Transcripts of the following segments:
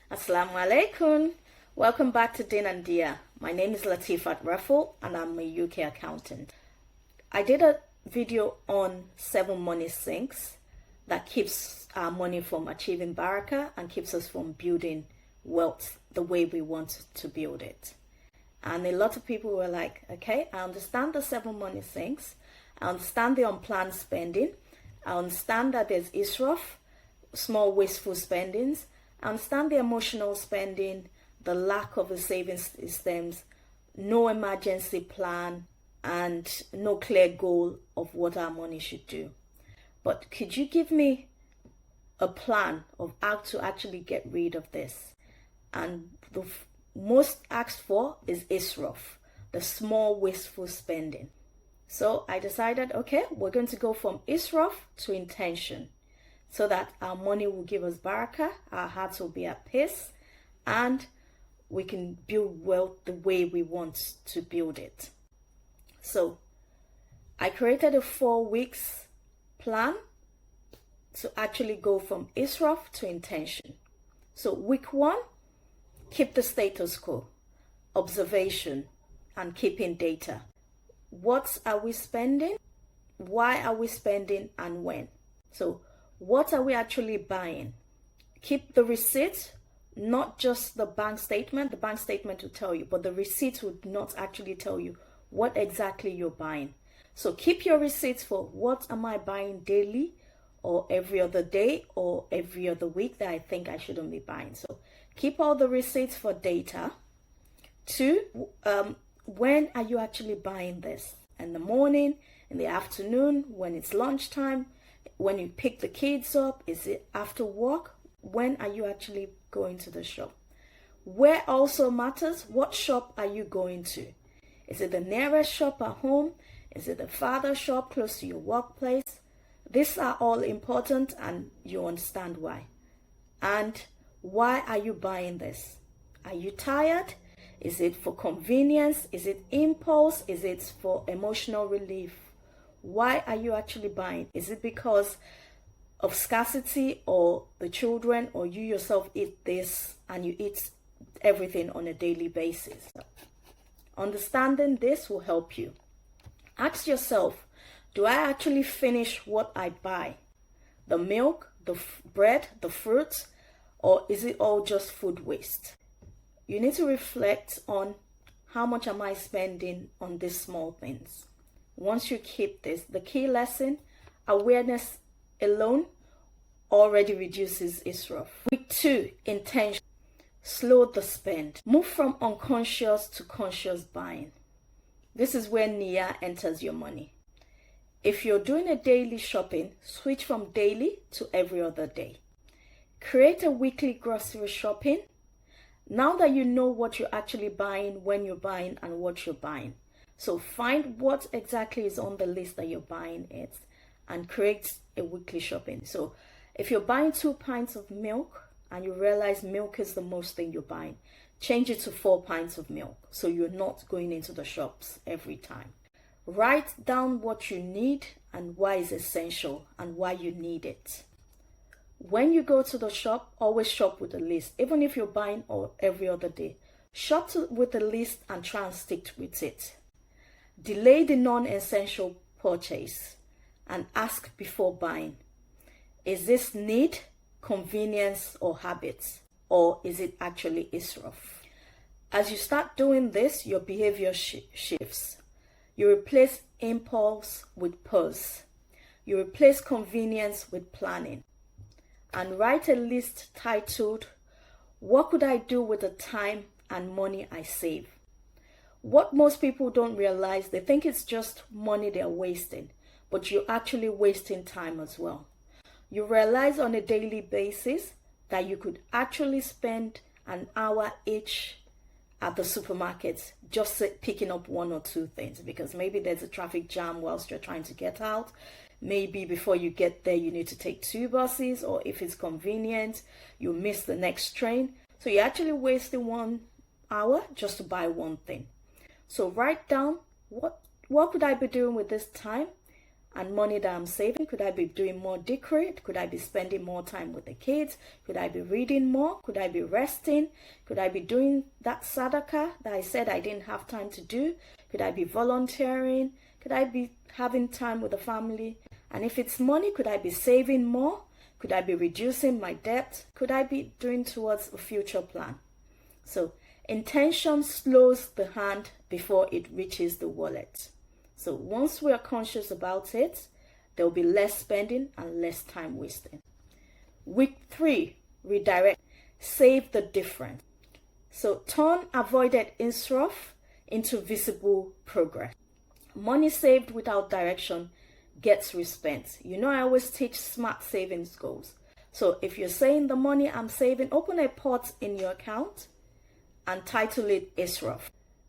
Assalamu alaikum. Welcome back to Din and Dia. My name is Latifat Raffle and I'm a UK accountant. I did a video on 7 money sinks that keeps our money from achieving barakah and keeps us from building wealth the way we want to build it. And a lot of people were like, okay, I understand the 7 money sinks. I understand the unplanned spending. I understand that there's israf, small wasteful spendings. I understand the emotional spending, the lack of a savings systems, no emergency plan, and no clear goal of what our money should do. But could you give me a plan of how to actually get rid of this? And the most asked for is israf, the small wasteful spending. So I decided, okay, we're going to go from israf to intention, so that our money will give us barakah, our hearts will be at peace, and we can build wealth the way we want to build it. So I created a 4 weeks plan to actually go from israf to intention. So week 1, keep the status quo, observation, and keeping data. What are we spending? Why are we spending, and when? So what are we actually buying? Keep the receipt, not just the bank statement. The bank statement will tell you, but the receipt would not actually tell you what exactly you're buying. So keep your receipts for what am I buying daily, or every other day, or every other week that I think I shouldn't be buying. So keep all the receipts for data. 2, when are you actually buying this? In the morning, in the afternoon, when it's lunchtime, when you pick the kids up, is it after work? When are you actually going to the shop? Where also matters, what shop are you going to? Is it the nearest shop at home? Is it the farther shop close to your workplace? These are all important, and you understand why. And why are you buying this? Are you tired? Is it for convenience? Is it impulse? Is it for emotional relief? Why are you actually buying? Is it because of scarcity, or the children, or you yourself eat this and you eat everything on a daily basis? Understanding this will help you. Ask yourself, do I actually finish what I buy? The milk, the bread, the fruits, or is it all just food waste? You need to reflect on how much am I spending on these small things. Once you keep this, the key lesson, awareness alone already reduces israf. Week 2, intention. Slow the spend. Move from unconscious to conscious buying. This is where Nia enters your money. If you're doing a daily shopping, switch from daily to every other day. Create a weekly grocery shopping. Now that you know what you're actually buying, when you're buying, and what you're buying. So find what exactly is on the list that you're buying it, and create a weekly shopping. So if you're buying 2 pints of milk and you realize milk is the most thing you're buying, change it to 4 pints of milk, so you're not going into the shops every time. Write down what you need and why it's essential and why you need it. When you go to the shop, always shop with a list. Even if you're buying every other day, shop with a list and try and stick with it. Delay the non-essential purchase and ask before buying. Is this need, convenience, or habit? Or is it actually israf? As you start doing this, your behavior shifts. You replace impulse with pause. You replace convenience with planning. And write a list titled, what could I do with the time and money I save? What most people don't realize, they think it's just money they're wasting, but you're actually wasting time as well. You realize on a daily basis that you could actually spend an hour each at the supermarket just picking up 1 or 2 things, because maybe there's a traffic jam whilst you're trying to get out. Maybe before you get there, you need to take 2 buses, or if it's convenient, you miss the next train. So you're actually wasting 1 hour just to buy 1 thing. So write down what could I be doing with this time, and money that I'm saving? Could I be doing more dhikr? Could I be spending more time with the kids? Could I be reading more? Could I be resting? Could I be doing that sadaqah that I said I didn't have time to do? Could I be volunteering? Could I be having time with the family? And if it's money, could I be saving more? Could I be reducing my debt? Could I be doing towards a future plan? So intention slows the hand before it reaches the wallet. So once we are conscious about it, there will be less spending and less time wasting. Week 3, redirect, save the difference. So turn avoided israf into visible progress. Money saved without direction gets respent. You know, I always teach smart savings goals. So if you're saying the money I'm saving, open a pot in your account and title it Israf.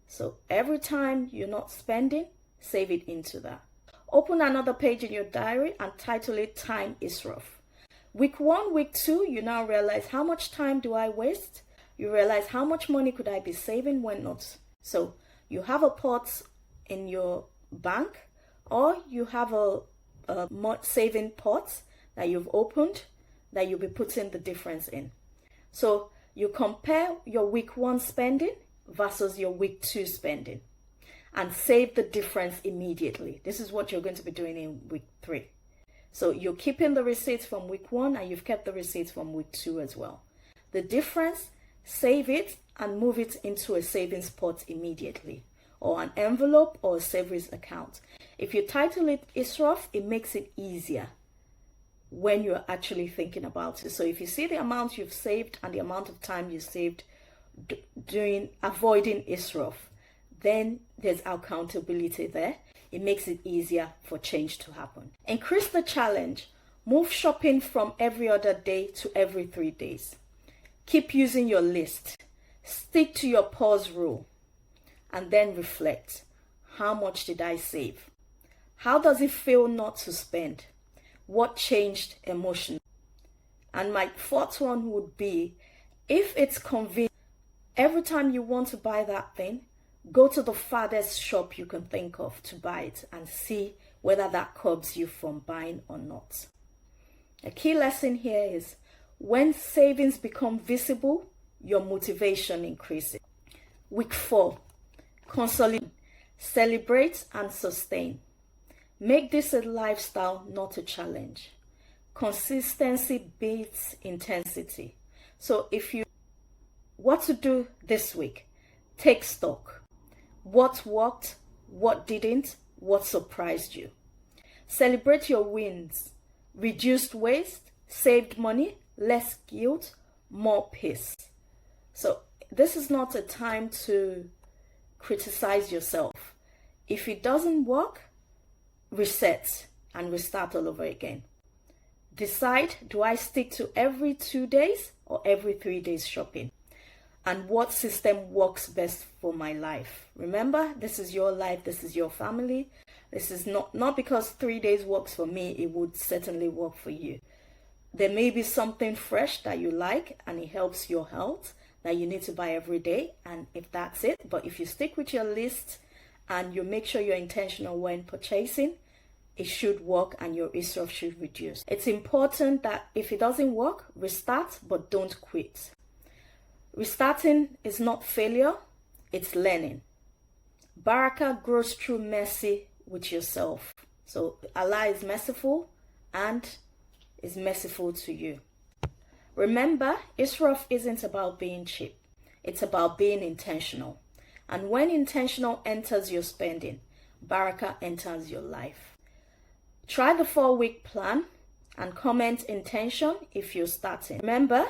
So every time you're not spending, save it into that. Open another page in your diary and title it Time Israf. Week 1, week 2, you now realize, how much time do I waste? You realize, how much money could I be saving when not? So you have a pot in your bank, or you have a saving pot that you've opened that you'll be putting the difference in. So you compare your week 1 spending versus your week 2 spending and save the difference immediately. This is what you're going to be doing in week 3. So you're keeping the receipts from week 1 and you've kept the receipts from week 2 as well. The difference, save it and move it into a savings pot immediately, or an envelope or a savings account. If you title it Israf, it makes it easier when you're actually thinking about it. So if you see the amount you've saved and the amount of time you saved avoiding Israf, then there's accountability there. It makes it easier for change to happen. Increase the challenge. Move shopping from every other day to every 3 days. Keep using your list. Stick to your pause rule. And then reflect. How much did I save? How does it feel not to spend? What changed emotionally? And my 4th one would be, if it's convenient, every time you want to buy that thing, go to the farthest shop you can think of to buy it and see whether that curbs you from buying or not. A key lesson here is, when savings become visible, your motivation increases. Week 4, consolidate, celebrate and sustain. Make this a lifestyle, not a challenge. Consistency beats intensity. So what to do this week? Take stock. What worked, what didn't, what surprised you. Celebrate your wins. Reduced waste, saved money, less guilt, more peace. So this is not a time to criticize yourself. If it doesn't work, reset and restart all over again. Decide, do I stick to every 2 days or every 3 days shopping? And what system works best for my life? Remember, this is your life, this is your family. This is not because 3 days works for me, it would certainly work for you. There may be something fresh that you like and it helps your health that you need to buy every day, and if that's it. But if you stick with your list and you make sure you're intentional when purchasing, it should work and your israf should reduce. It's important that if it doesn't work, restart, but don't quit. Restarting is not failure, it's learning. Barakah grows through mercy with yourself. So Allah is merciful and is merciful to you. Remember, israf isn't about being cheap. It's about being intentional. And when intentional enters your spending, barakah enters your life. Try the 4-week plan and comment intention if you're starting. Remember,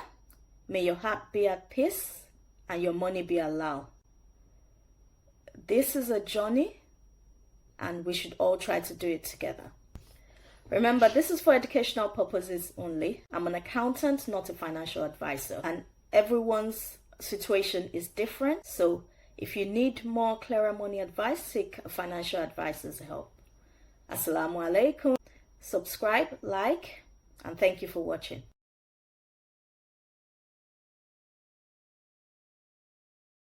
may your heart be at peace and your money be allowed. This is a journey and we should all try to do it together. Remember, this is for educational purposes only. I'm an accountant, not a financial advisor, and everyone's situation is different. So if you need more clearer money advice, seek a financial advisor's help. Assalamu alaikum. Subscribe, like, and thank you for watching.